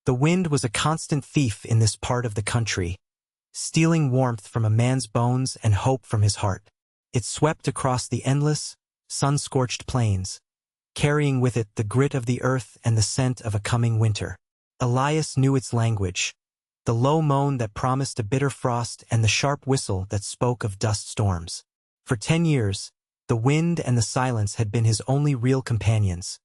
The wind was a constant thief in this part of the country, stealing warmth from a man's bones and hope from his heart. It swept across the endless, sun-scorched plains, carrying with it the grit of the earth and the scent of a coming winter. Elias knew its language, the low moan that promised a bitter frost and the sharp whistle that spoke of dust storms. For 10 years, the wind and the silence had been his only real companions,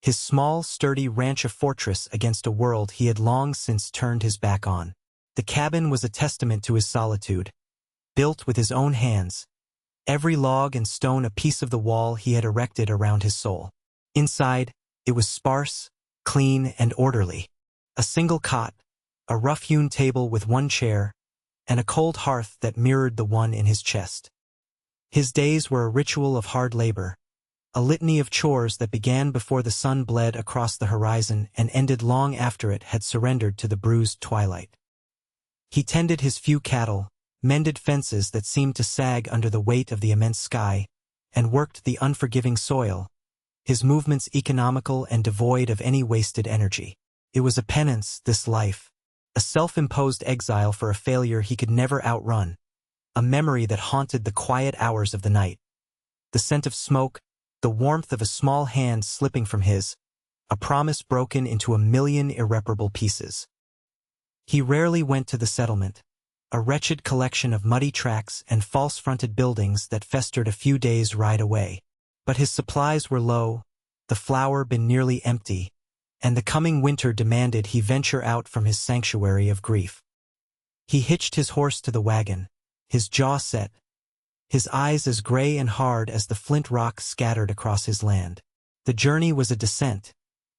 his small, sturdy ranch a fortress against a world he had long since turned his back on. The cabin was a testament to his solitude, built with his own hands, every log and stone a piece of the wall he had erected around his soul. Inside, it was sparse, clean, and orderly. A single cot, a rough-hewn table with one chair, and a cold hearth that mirrored the one in his chest. His days were a ritual of hard labor, a litany of chores that began before the sun bled across the horizon and ended long after it had surrendered to the bruised twilight. He tended his few cattle, mended fences that seemed to sag under the weight of the immense sky, and worked the unforgiving soil, his movements economical and devoid of any wasted energy. It was a penance, this life, a self-imposed exile for a failure he could never outrun, a memory that haunted the quiet hours of the night. The scent of smoke, the warmth of a small hand slipping from his, a promise broken into a million irreparable pieces. He rarely went to the settlement, a wretched collection of muddy tracks and false-fronted buildings that festered a few days' ride away. But his supplies were low, the flour bin nearly empty, and the coming winter demanded he venture out from his sanctuary of grief. He hitched his horse to the wagon, his jaw set, his eyes as gray and hard as the flint rocks scattered across his land. The journey was a descent,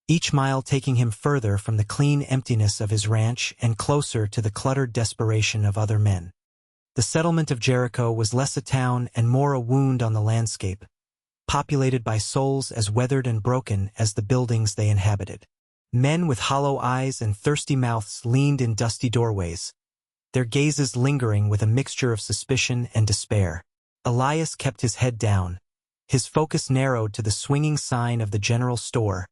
each mile taking him further from the clean emptiness of his ranch and closer to the cluttered desperation of other men. The settlement of Jericho was less a town and more a wound on the landscape, populated by souls as weathered and broken as the buildings they inhabited. Men with hollow eyes and thirsty mouths leaned in dusty doorways, their gazes lingering with a mixture of suspicion and despair. Elias kept his head down, his focus narrowed to the swinging sign of the general store,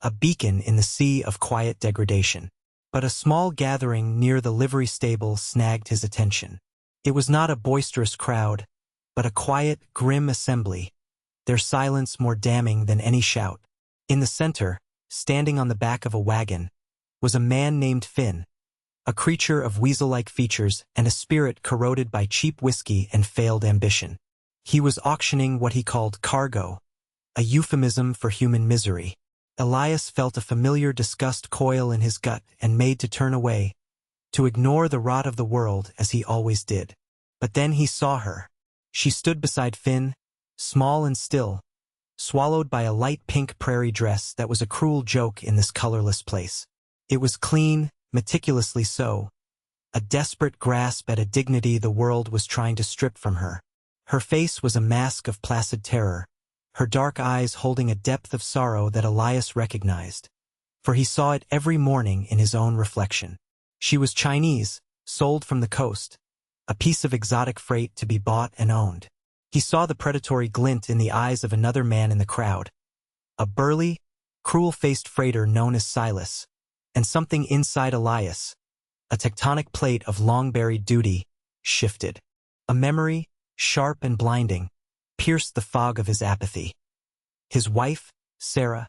a beacon in the sea of quiet degradation. But a small gathering near the livery stable snagged his attention. It was not a boisterous crowd, but a quiet, grim assembly, their silence more damning than any shout. In the center, standing on the back of a wagon, was a man named Finn, a creature of weasel-like features and a spirit corroded by cheap whiskey and failed ambition. He was auctioning what he called cargo, a euphemism for human misery. Elias felt a familiar disgust coil in his gut and made to turn away, to ignore the rot of the world as he always did. But then he saw her. She stood beside Finn, small and still, swallowed by a light pink prairie dress that was a cruel joke in this colorless place. It was clean, meticulously so, a desperate grasp at a dignity the world was trying to strip from her. Her face was a mask of placid terror, her dark eyes holding a depth of sorrow that Elias recognized, for he saw it every morning in his own reflection. She was Chinese, sold from the coast, a piece of exotic freight to be bought and owned. He saw the predatory glint in the eyes of another man in the crowd, a burly, cruel-faced freighter known as Silas, and something inside Elias, a tectonic plate of long-buried duty, shifted. A memory, sharp and blinding, pierced the fog of his apathy. His wife, Sarah,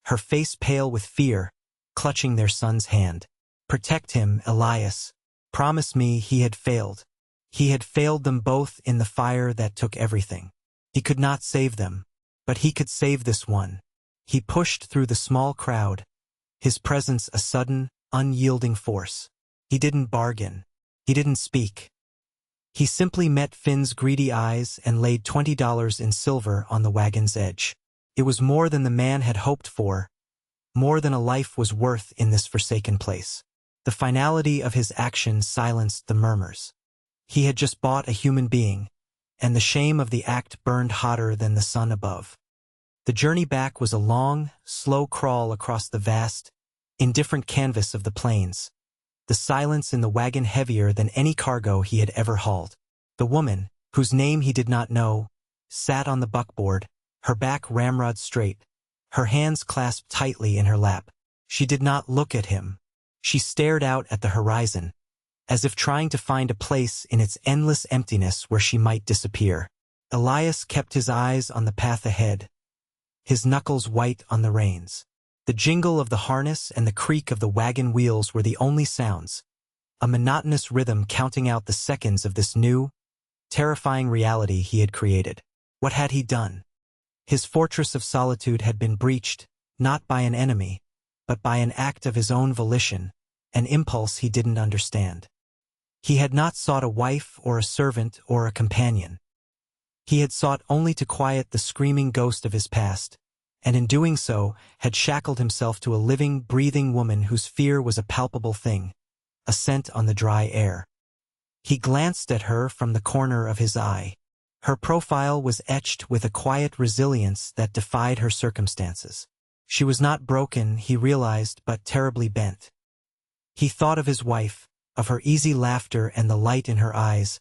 her face pale with fear, clutching their son's hand. Protect him, Elias. Promise me he had failed. He had failed them both in the fire that took everything. He could not save them, but he could save this one. He pushed through the small crowd, his presence a sudden, unyielding force. He didn't bargain. He didn't speak. He simply met Finn's greedy eyes and laid $20 in silver on the wagon's edge. It was more than the man had hoped for, more than a life was worth in this forsaken place. The finality of his action silenced the murmurs. He had just bought a human being, and the shame of the act burned hotter than the sun above. The journey back was a long, slow crawl across the vast, indifferent canvas of the plains, the silence in the wagon heavier than any cargo he had ever hauled. The woman, whose name he did not know, sat on the buckboard, her back ramrod straight, her hands clasped tightly in her lap. She did not look at him, She stared out at the horizon, as if trying to find a place in its endless emptiness where she might disappear. Elias kept his eyes on the path ahead, his knuckles white on the reins. The jingle of the harness and the creak of the wagon wheels were the only sounds, a monotonous rhythm counting out the seconds of this new, terrifying reality he had created. What had he done? His fortress of solitude had been breached, not by an enemy, but by an act of his own volition, an impulse he didn't understand. He had not sought a wife or a servant or a companion. He had sought only to quiet the screaming ghost of his past, and in doing so had shackled himself to a living, breathing woman whose fear was a palpable thing, a scent on the dry air. He glanced at her from the corner of his eye. Her profile was etched with a quiet resilience that defied her circumstances. She was not broken, he realized, but terribly bent. He thought of his wife, of her easy laughter and the light in her eyes,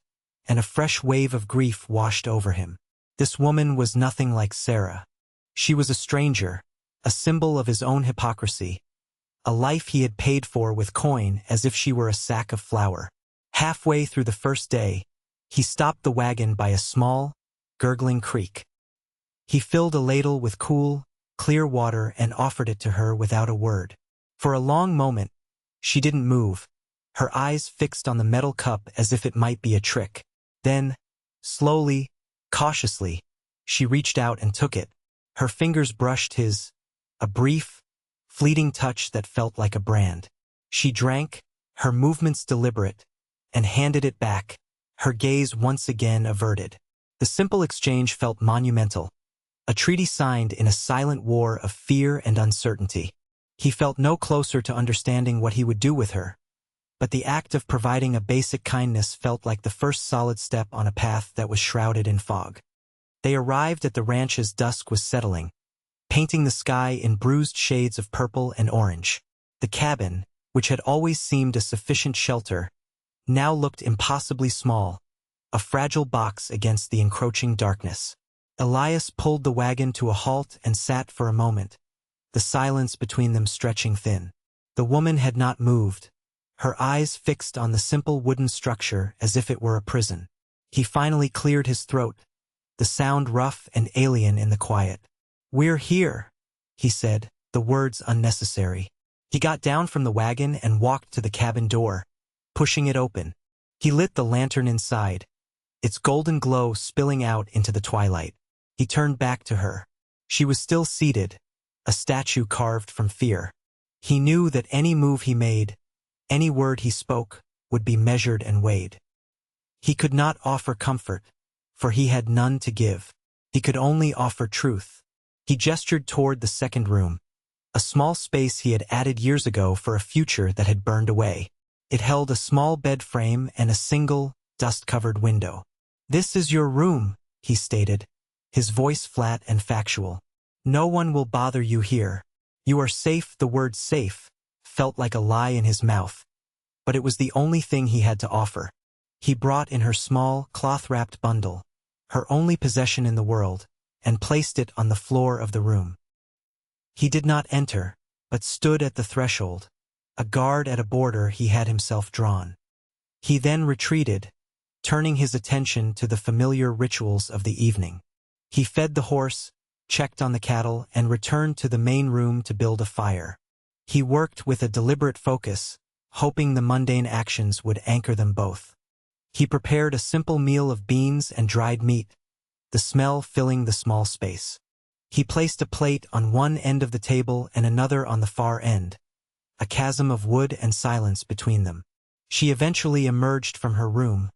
and a fresh wave of grief washed over him. This woman was nothing like Sarah. She was a stranger, a symbol of his own hypocrisy, a life he had paid for with coin as if she were a sack of flour. Halfway through the first day, he stopped the wagon by a small, gurgling creek. He filled a ladle with cool, clear water and offered it to her without a word. For a long moment, she didn't move, her eyes fixed on the metal cup as if it might be a trick. Then, slowly, cautiously, she reached out and took it. Her fingers brushed his, a brief, fleeting touch that felt like a brand. She drank, her movements deliberate, and handed it back, her gaze once again averted. The simple exchange felt monumental, a treaty signed in a silent war of fear and uncertainty. He felt no closer to understanding what he would do with her, but the act of providing a basic kindness felt like the first solid step on a path that was shrouded in fog. They arrived at the ranch as dusk was settling, painting the sky in bruised shades of purple and orange. The cabin, which had always seemed a sufficient shelter, now looked impossibly small, a fragile box against the encroaching darkness. Elias pulled the wagon to a halt and sat for a moment, the silence between them stretching thin. The woman had not moved, her eyes fixed on the simple wooden structure as if it were a prison. He finally cleared his throat, the sound rough and alien in the quiet. "We're here," he said, the words unnecessary. He got down from the wagon and walked to the cabin door, pushing it open. He lit the lantern inside, its golden glow spilling out into the twilight. He turned back to her. She was still seated, a statue carved from fear. He knew that any move he made, any word he spoke, would be measured and weighed. He could not offer comfort, for he had none to give. He could only offer truth. He gestured toward the second room, a small space he had added years ago for a future that had burned away. It held a small bed frame and a single, dust-covered window. "This is your room," he stated, his voice flat and factual. "No one will bother you here. You are safe." The word safe felt like a lie in his mouth, but it was the only thing he had to offer. He brought in her small, cloth-wrapped bundle, her only possession in the world, and placed it on the floor of the room. He did not enter, but stood at the threshold, a guard at a border he had himself drawn. He then retreated, turning his attention to the familiar rituals of the evening. He fed the horse, checked on the cattle, and returned to the main room to build a fire. He worked with a deliberate focus, hoping the mundane actions would anchor them both. He prepared a simple meal of beans and dried meat, the smell filling the small space. He placed a plate on one end of the table and another on the far end, a chasm of wood and silence between them. She eventually emerged from her room,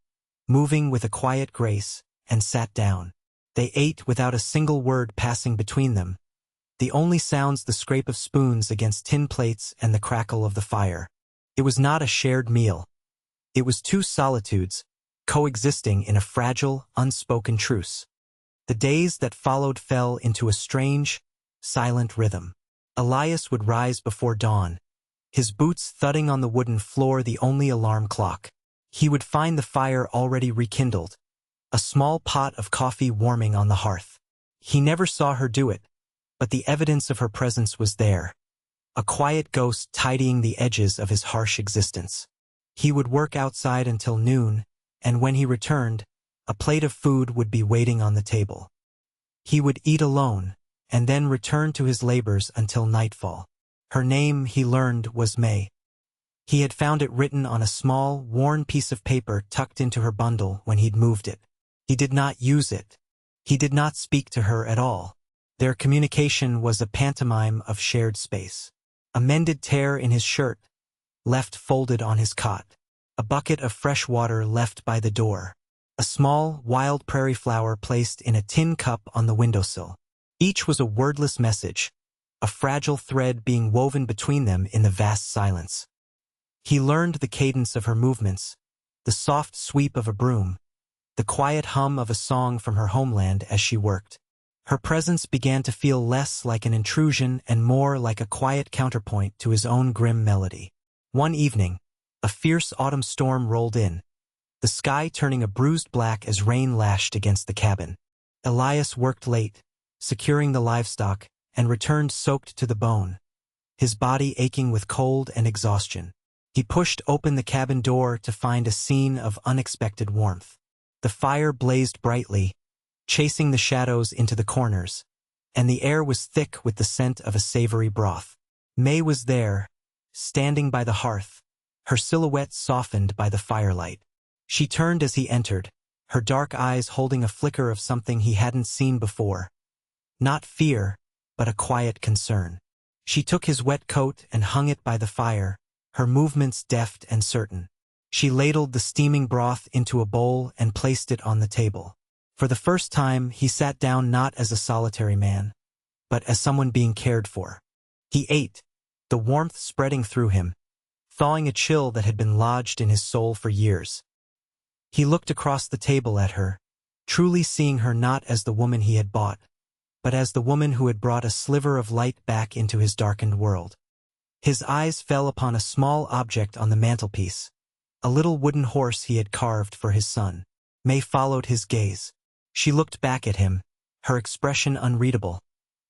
moving with a quiet grace, and sat down. They ate without a single word passing between them, the only sounds the scrape of spoons against tin plates and the crackle of the fire. It was not a shared meal. It was two solitudes, coexisting in a fragile, unspoken truce. The days that followed fell into a strange, silent rhythm. Elias would rise before dawn, his boots thudding on the wooden floor the only alarm clock. He would find the fire already rekindled, a small pot of coffee warming on the hearth. He never saw her do it, but the evidence of her presence was there. a quiet ghost tidying the edges of his harsh existence. He would work outside until noon, and when he returned, a plate of food would be waiting on the table. He would eat alone, and then return to his labors until nightfall. Her name, he learned, was May. He had found it written on a small, worn piece of paper tucked into her bundle when he'd moved it. He did not use it. He did not speak to her at all. Their communication was a pantomime of shared space. A mended tear in his shirt, left folded on his cot. A bucket of fresh water left by the door. A small, wild prairie flower placed in a tin cup on the windowsill. Each was a wordless message, a fragile thread being woven between them in the vast silence. He learned the cadence of her movements, the soft sweep of a broom, the quiet hum of a song from her homeland as she worked. Her presence began to feel less like an intrusion and more like a quiet counterpoint to his own grim melody. One evening, a fierce autumn storm rolled in, the sky turning a bruised black as rain lashed against the cabin. Elias worked late, securing the livestock, and returned soaked to the bone, his body aching with cold and exhaustion. He pushed open the cabin door to find a scene of unexpected warmth. The fire blazed brightly, chasing the shadows into the corners, and the air was thick with the scent of a savory broth. May was there, standing by the hearth, her silhouette softened by the firelight. She turned as he entered, her dark eyes holding a flicker of something he hadn't seen before. Not fear, but a quiet concern. She took his wet coat and hung it by the fire, her movements deft and certain. She ladled the steaming broth into a bowl and placed it on the table. For the first time, he sat down not as a solitary man, but as someone being cared for. He ate, the warmth spreading through him, thawing a chill that had been lodged in his soul for years. He looked across the table at her, truly seeing her not as the woman he had bought, but as the woman who had brought a sliver of light back into his darkened world. His eyes fell upon a small object on the mantelpiece, a little wooden horse he had carved for his son. May followed his gaze. She looked back at him, her expression unreadable,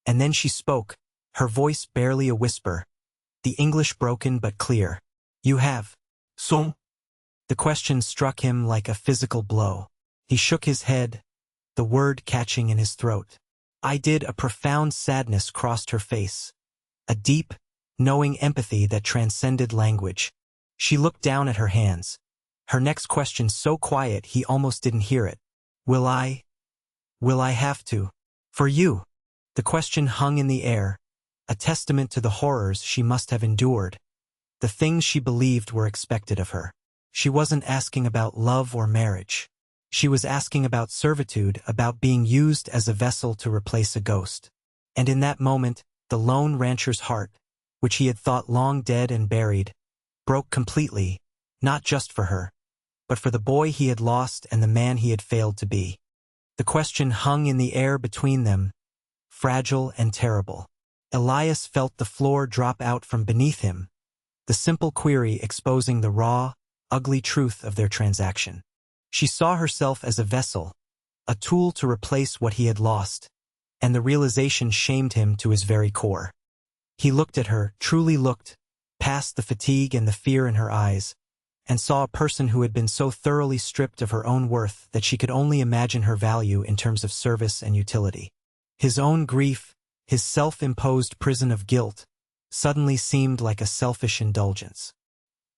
and then she spoke, her voice barely a whisper, the English broken but clear. "You have, son?" The question struck him like a physical blow. He shook his head, the word catching in his throat. "I did." A profound sadness crossed her face, a deep, knowing empathy that transcended language. She looked down at her hands, her next question so quiet he almost didn't hear it. Will I have to? For you?" The question hung in the air, a testament to the horrors she must have endured, the things she believed were expected of her. She wasn't asking about love or marriage. She was asking about servitude, about being used as a vessel to replace a ghost. And in that moment, the lone rancher's heart, which he had thought long dead and buried, broke completely, not just for her, but for the boy he had lost and the man he had failed to be. The question hung in the air between them, fragile and terrible. Elias felt the floor drop out from beneath him, the simple query exposing the raw, ugly truth of their transaction. She saw herself as a vessel, a tool to replace what he had lost, and the realization shamed him to his very core. He looked at her, truly looked, past the fatigue and the fear in her eyes, and saw a person who had been so thoroughly stripped of her own worth that she could only imagine her value in terms of service and utility. His own grief, his self-imposed prison of guilt, suddenly seemed like a selfish indulgence.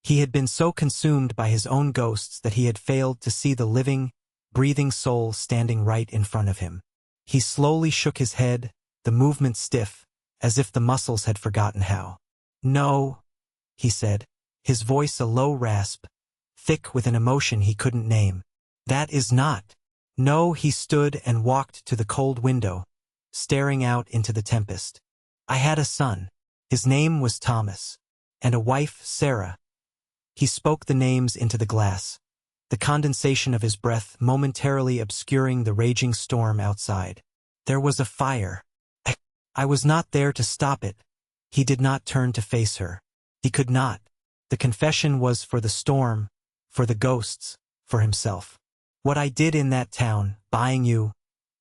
He had been so consumed by his own ghosts that he had failed to see the living, breathing soul standing right in front of him. He slowly shook his head, the movement stiff, as if the muscles had forgotten how. "No," he said, his voice a low rasp, thick with an emotion he couldn't name. "That is not." "No." He stood and walked to the cold window, staring out into the tempest. "I had a son. His name was Thomas. And a wife, Sarah." He spoke the names into the glass, the condensation of his breath momentarily obscuring the raging storm outside. "There was a fire. I was not there to stop it." He did not turn to face her. He could not. The confession was for the storm, for the ghosts, for himself. "What I did in that town, buying you,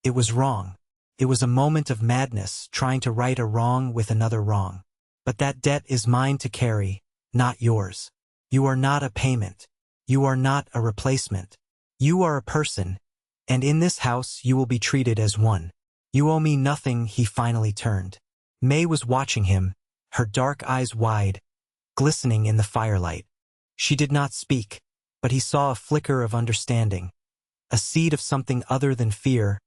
it was wrong. It was a moment of madness, trying to right a wrong with another wrong. But that debt is mine to carry, not yours. You are not a payment. You are not a replacement. You are a person, and in this house you will be treated as one. You owe me nothing. He finally turned. May was watching him, her dark eyes wide, glistening in the firelight. She did not speak, but he saw a flicker of understanding, a seed of something other than fear,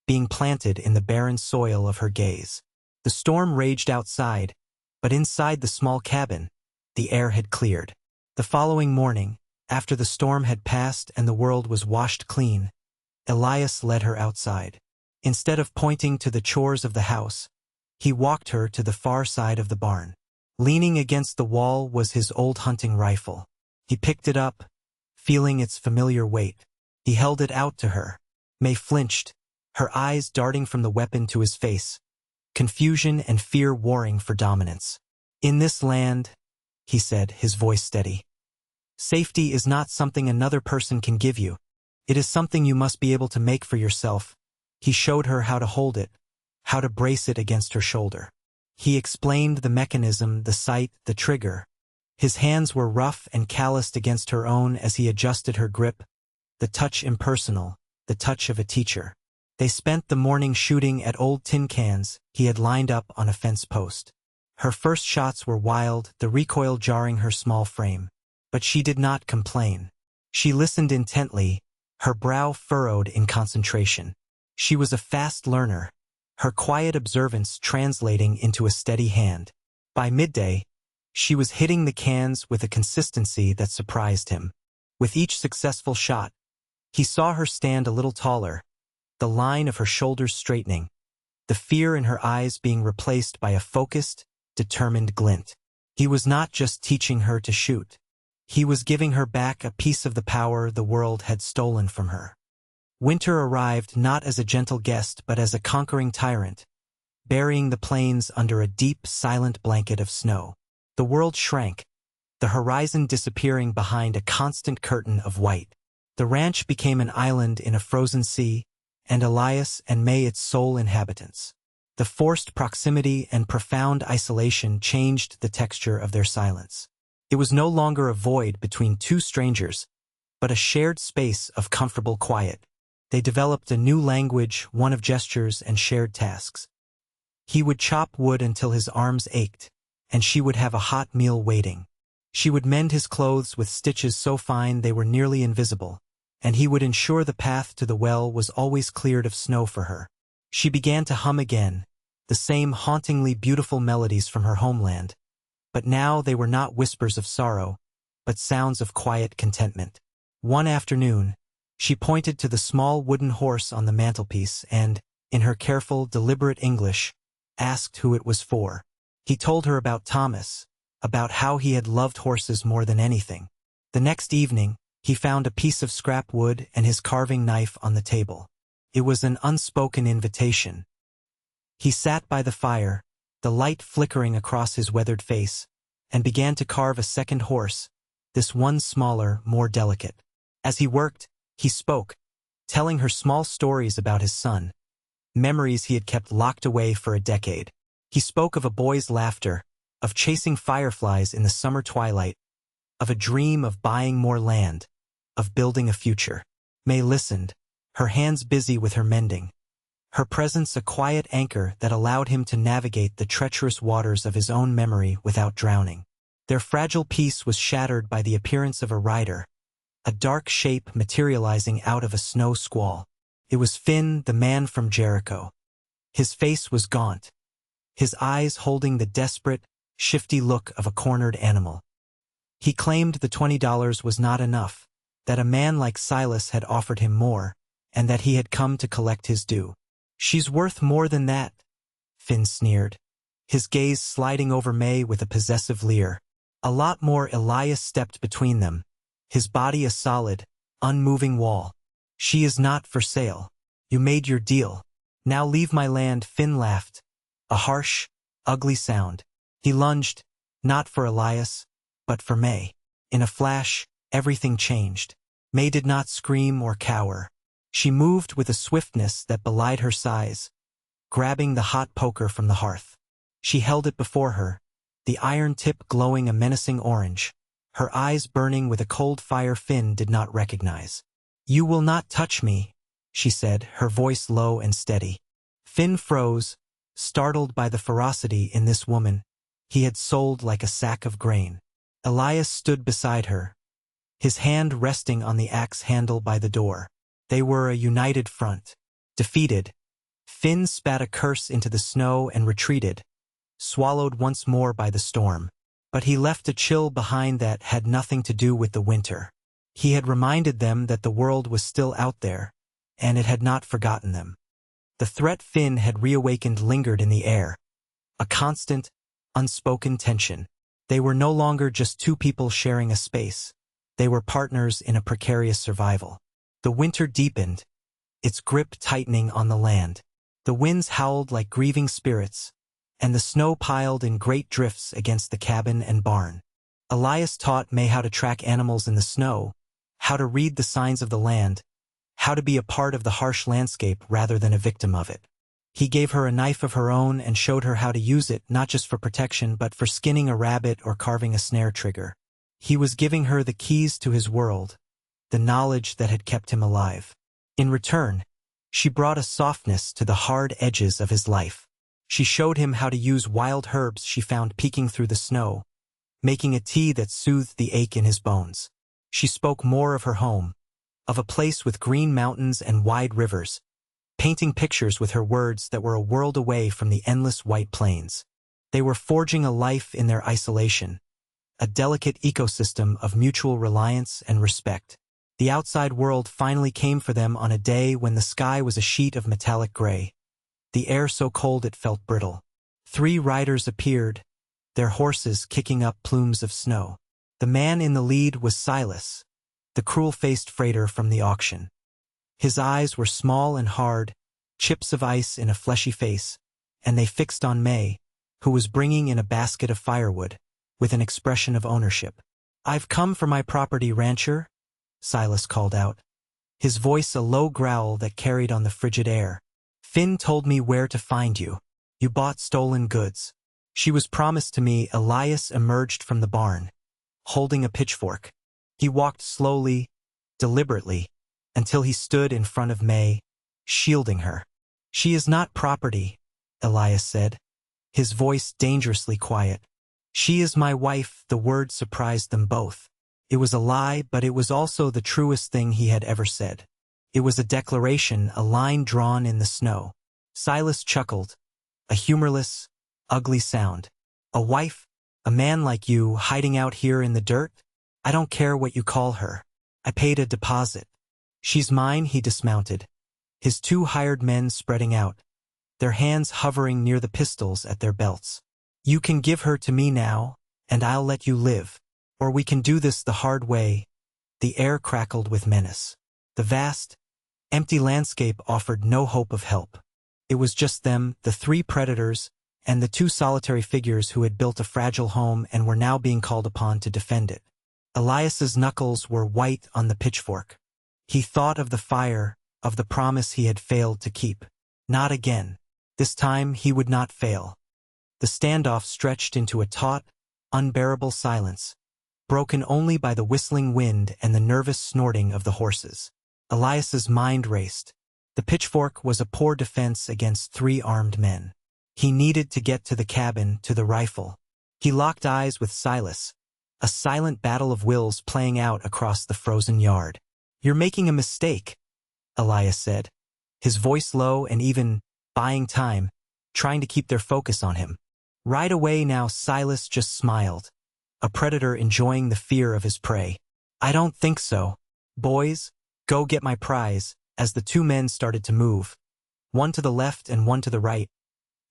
being planted in the barren soil of her gaze. The storm raged outside, but inside the small cabin, the air had cleared. The following morning, after the storm had passed and the world was washed clean, Elias led her outside. Instead of pointing to the chores of the house, he walked her to the far side of the barn. Leaning against the wall was his old hunting rifle. He picked it up, feeling its familiar weight. He held it out to her. May flinched, her eyes darting from the weapon to his face, confusion and fear warring for dominance. In this land, he said, his voice steady, safety is not something another person can give you. It is something you must be able to make for yourself. He showed her how to hold it, how to brace it against her shoulder. He explained the mechanism, the sight, the trigger. His hands were rough and calloused against her own as he adjusted her grip, the touch impersonal, the touch of a teacher. They spent the morning shooting at old tin cans he had lined up on a fence post. Her first shots were wild, the recoil jarring her small frame. But she did not complain. She listened intently, her brow furrowed in concentration. She was a fast learner, her quiet observance translating into a steady hand. By midday, she was hitting the cans with a consistency that surprised him. With each successful shot, he saw her stand a little taller, the line of her shoulders straightening, the fear in her eyes being replaced by a focused, determined glint. He was not just teaching her to shoot. He was giving her back a piece of the power the world had stolen from her. Winter arrived not as a gentle guest but as a conquering tyrant, burying the plains under a deep, silent blanket of snow. The world shrank, the horizon disappearing behind a constant curtain of white. The ranch became an island in a frozen sea, and Elias and May its sole inhabitants. The forced proximity and profound isolation changed the texture of their silence. It was no longer a void between two strangers, but a shared space of comfortable quiet. They developed a new language, one of gestures and shared tasks. He would chop wood until his arms ached, and she would have a hot meal waiting. She would mend his clothes with stitches so fine they were nearly invisible, and he would ensure the path to the well was always cleared of snow for her. She began to hum again, the same hauntingly beautiful melodies from her homeland, but now they were not whispers of sorrow, but sounds of quiet contentment. One afternoon, she pointed to the small wooden horse on the mantelpiece and, in her careful, deliberate English, asked who it was for. He told her about Thomas, about how he had loved horses more than anything. The next evening, he found a piece of scrap wood and his carving knife on the table. It was an unspoken invitation. He sat by the fire, the light flickering across his weathered face, and began to carve a second horse, this one smaller, more delicate. As he worked, he spoke, telling her small stories about his son, memories he had kept locked away for a decade. He spoke of a boy's laughter, of chasing fireflies in the summer twilight, of a dream of buying more land, of building a future. May listened, her hands busy with her mending, her presence a quiet anchor that allowed him to navigate the treacherous waters of his own memory without drowning. Their fragile peace was shattered by the appearance of a rider, a dark shape materializing out of a snow squall. It was Finn, the man from Jericho. His face was gaunt, his eyes holding the desperate, shifty look of a cornered animal. He claimed the $20 was not enough, that a man like Silas had offered him more, and that he had come to collect his due. "She's worth more than that," Finn sneered, his gaze sliding over May with a possessive leer. A lot more. Elias stepped between them, his body a solid, unmoving wall. "She is not for sale. You made your deal. Now leave my land." Finn laughed, a harsh, ugly sound. He lunged, not for Elias, but for May. In a flash, everything changed. May did not scream or cower. She moved with a swiftness that belied her size, grabbing the hot poker from the hearth. She held it before her, the iron tip glowing a menacing orange, her eyes burning with a cold fire Finn did not recognize. "You will not touch me," she said, her voice low and steady. Finn froze, startled by the ferocity in this woman he had sold like a sack of grain. Elias stood beside her, his hand resting on the axe handle by the door. They were a united front. Defeated, Finn spat a curse into the snow and retreated, swallowed once more by the storm. But he left a chill behind that had nothing to do with the winter. He had reminded them that the world was still out there, and it had not forgotten them. The threat Finn had reawakened lingered in the air, a constant, unspoken tension. They were no longer just two people sharing a space. They were partners in a precarious survival. The winter deepened, its grip tightening on the land. The winds howled like grieving spirits, and the snow piled in great drifts against the cabin and barn. Elias taught May how to track animals in the snow, how to read the signs of the land, how to be a part of the harsh landscape rather than a victim of it. He gave her a knife of her own and showed her how to use it not just for protection but for skinning a rabbit or carving a snare trigger. He was giving her the keys to his world, the knowledge that had kept him alive. In return, she brought a softness to the hard edges of his life. She showed him how to use wild herbs she found peeking through the snow, making a tea that soothed the ache in his bones. She spoke more of her home, of a place with green mountains and wide rivers, painting pictures with her words that were a world away from the endless white plains. They were forging a life in their isolation, a delicate ecosystem of mutual reliance and respect. The outside world finally came for them on a day when the sky was a sheet of metallic gray, the air so cold it felt brittle. 3 riders appeared, their horses kicking up plumes of snow. The man in the lead was Silas, the cruel-faced freighter from the auction. His eyes were small and hard, chips of ice in a fleshy face, and they fixed on May, who was bringing in a basket of firewood, with an expression of ownership. "I've come for my property, rancher," Silas called out, his voice a low growl that carried on the frigid air. "Finn told me where to find you. You bought stolen goods." She was promised to me. Elias emerged from the barn, holding a pitchfork. He walked slowly, deliberately, until he stood in front of May, shielding her. "She is not property," Elias said, his voice dangerously quiet. "She is my wife." The word surprised them both. It was a lie, but it was also the truest thing he had ever said. It was a declaration, a line drawn in the snow. Silas chuckled, a humorless, ugly sound. "A wife? A man like you hiding out here in the dirt? I don't care what you call her. I paid a deposit. She's mine." He dismounted, his 2 hired men spreading out, their hands hovering near the pistols at their belts. "You can give her to me now, and I'll let you live. Or we can do this the hard way." The air crackled with menace. The vast, empty landscape offered no hope of help. It was just them, the 3 predators, and the 2 solitary figures who had built a fragile home and were now being called upon to defend it. Elias's knuckles were white on the pitchfork. He thought of the fire, of the promise he had failed to keep. Not again. This time he would not fail. The standoff stretched into a taut, unbearable silence, broken only by the whistling wind and the nervous snorting of the horses. Elias's mind raced. The pitchfork was a poor defense against 3 armed men. He needed to get to the cabin, to the rifle. He locked eyes with Silas, a silent battle of wills playing out across the frozen yard. "You're making a mistake," Elias said, his voice low and even buying time, trying to keep their focus on him. "Right away now." Silas just smiled, a predator enjoying the fear of his prey. "I don't think so. Boys, go get my prize." As the 2 men started to move, one to the left and one to the right,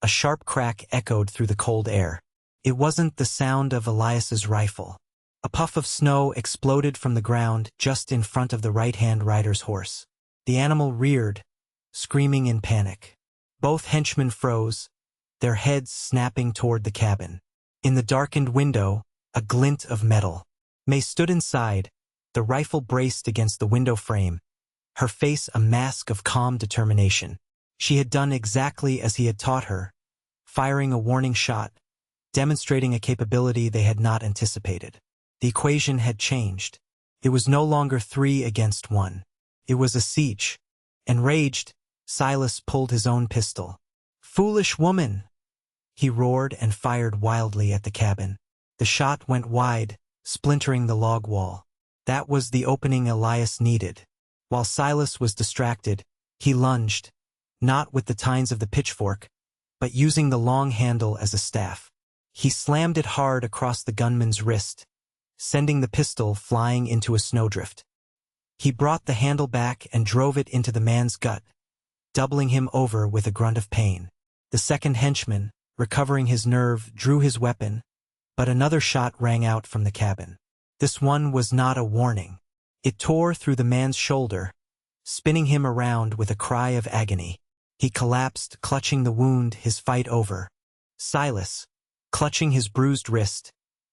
a sharp crack echoed through the cold air. It wasn't the sound of Elias's rifle. A puff of snow exploded from the ground just in front of the right-hand rider's horse. The animal reared, screaming in panic. Both henchmen froze, their heads snapping toward the cabin. In the darkened window, a glint of metal. May stood inside, the rifle braced against the window frame, her face a mask of calm determination. She had done exactly as he had taught her, firing a warning shot, demonstrating a capability they had not anticipated. The equation had changed. It was no longer 3 against 1. It was a siege. Enraged, Silas pulled his own pistol. "Foolish woman!" he roared and fired wildly at the cabin. The shot went wide, splintering the log wall. That was the opening Elias needed. While Silas was distracted, he lunged, not with the tines of the pitchfork, but using the long handle as a staff. He slammed it hard across the gunman's wrist, sending the pistol flying into a snowdrift. He brought the handle back and drove it into the man's gut, doubling him over with a grunt of pain. The second henchman, recovering his nerve, drew his weapon, but another shot rang out from the cabin. This one was not a warning. It tore through the man's shoulder, spinning him around with a cry of agony. He collapsed, clutching the wound, his fight over. Silas, clutching his bruised wrist,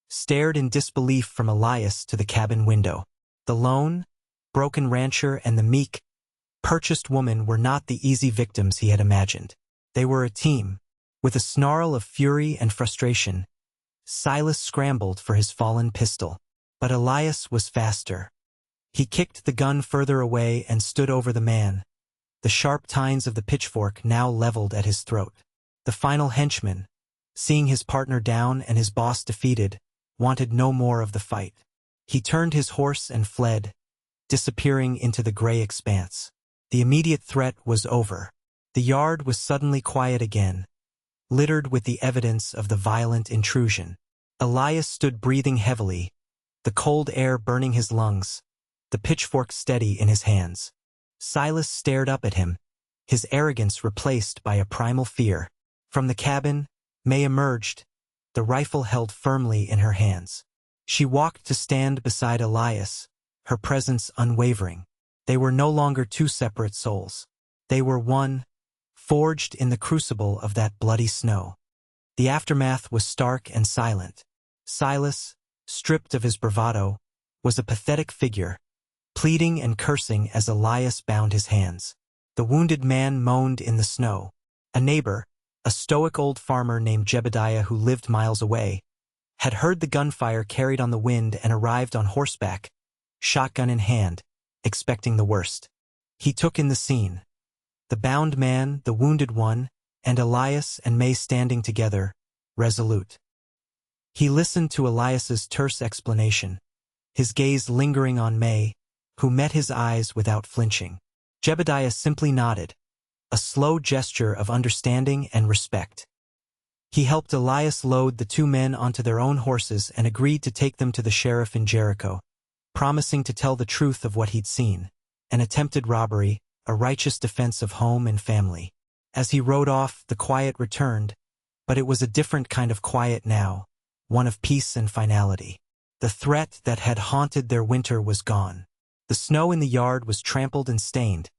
stared in disbelief from Elias to the cabin window. The lone, broken rancher and the meek, purchased woman were not the easy victims he had imagined. They were a team. With a snarl of fury and frustration, Silas scrambled for his fallen pistol. But Elias was faster. He kicked the gun further away and stood over the man, the sharp tines of the pitchfork now leveled at his throat. The final henchman, seeing his partner down and his boss defeated, wanted no more of the fight. He turned his horse and fled, disappearing into the gray expanse. The immediate threat was over. The yard was suddenly quiet again, littered with the evidence of the violent intrusion. Elias stood breathing heavily, the cold air burning his lungs, the pitchfork steady in his hands. Silas stared up at him, his arrogance replaced by a primal fear. From the cabin, May emerged, the rifle held firmly in her hands. She walked to stand beside Elias, her presence unwavering. They were no longer two separate souls. They were one, forged in the crucible of that bloody snow. The aftermath was stark and silent. Silas, stripped of his bravado, was a pathetic figure, pleading and cursing as Elias bound his hands. The wounded man moaned in the snow. A neighbor, a stoic old farmer named Jebediah who lived miles away, had heard the gunfire carried on the wind and arrived on horseback, shotgun in hand, expecting the worst. He took in the scene. The bound man, the wounded one, and Elias and May standing together, resolute. He listened to Elias's terse explanation, his gaze lingering on May, who met his eyes without flinching. Jebediah simply nodded, a slow gesture of understanding and respect. He helped Elias load the two men onto their own horses and agreed to take them to the sheriff in Jericho, promising to tell the truth of what he'd seen, an attempted robbery, a righteous defense of home and family. As he rode off, the quiet returned, but it was a different kind of quiet now, one of peace and finality. The threat that had haunted their winter was gone. The snow in the yard was trampled and stained,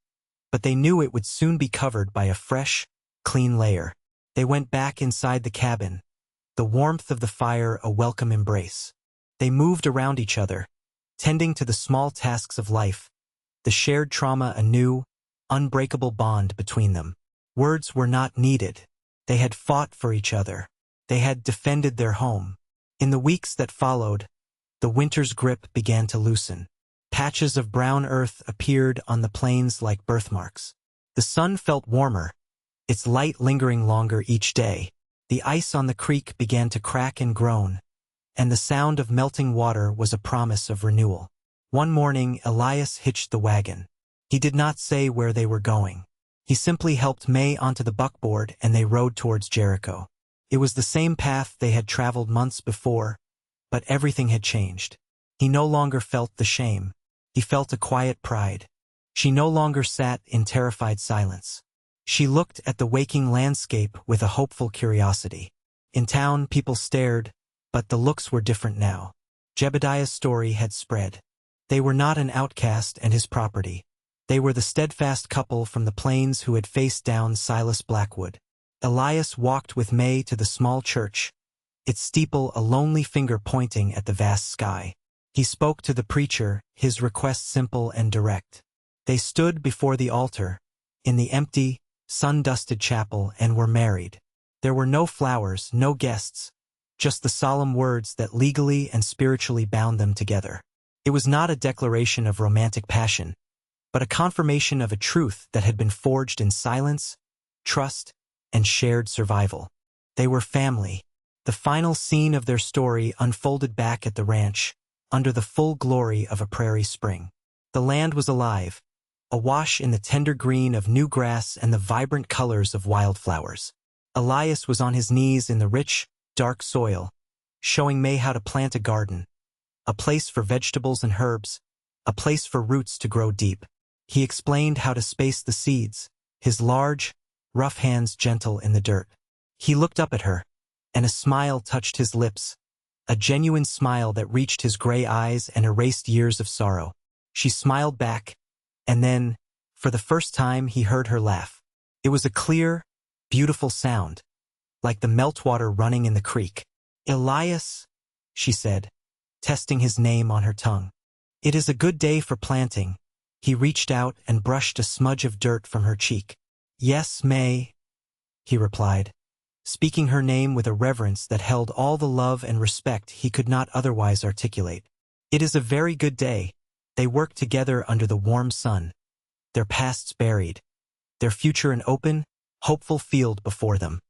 but they knew it would soon be covered by a fresh, clean layer. They went back inside the cabin, the warmth of the fire a welcome embrace. They moved around each other, tending to the small tasks of life, the shared trauma a new, unbreakable bond between them. Words were not needed. They had fought for each other. They had defended their home. In the weeks that followed, the winter's grip began to loosen. Patches of brown earth appeared on the plains like birthmarks. The sun felt warmer, its light lingering longer each day. The ice on the creek began to crack and groan, and the sound of melting water was a promise of renewal. One morning, Elias hitched the wagon. He did not say where they were going. He simply helped May onto the buckboard and they rode towards Jericho. It was the same path they had traveled months before, but everything had changed. He no longer felt the shame. He felt a quiet pride. She no longer sat in terrified silence. She looked at the waking landscape with a hopeful curiosity. In town, people stared, but the looks were different now. Jebediah's story had spread. They were not an outcast and his property. They were the steadfast couple from the plains who had faced down Silas Blackwood. Elias walked with May to the small church, its steeple a lonely finger pointing at the vast sky. He spoke to the preacher, his request simple and direct. They stood before the altar, in the empty, sun-dusted chapel, and were married. There were no flowers, no guests, just the solemn words that legally and spiritually bound them together. It was not a declaration of romantic passion, but a confirmation of a truth that had been forged in silence, trust, and shared survival. They were family. The final scene of their story unfolded back at the ranch, under the full glory of a prairie spring. The land was alive, awash in the tender green of new grass and the vibrant colors of wildflowers. Elias was on his knees in the rich, dark soil, showing May how to plant a garden, a place for vegetables and herbs, a place for roots to grow deep. He explained how to space the seeds, his large, rough hands gentle in the dirt. He looked up at her, and a smile touched his lips, a genuine smile that reached his gray eyes and erased years of sorrow. She smiled back, and then, for the first time, he heard her laugh. It was a clear, beautiful sound, like the meltwater running in the creek. "Elias," she said, testing his name on her tongue. "It is a good day for planting." He reached out and brushed a smudge of dirt from her cheek. "Yes, May," he replied, speaking her name with a reverence that held all the love and respect he could not otherwise articulate. "It is a very good day." They worked together under the warm sun, their pasts buried, their future an open, hopeful field before them.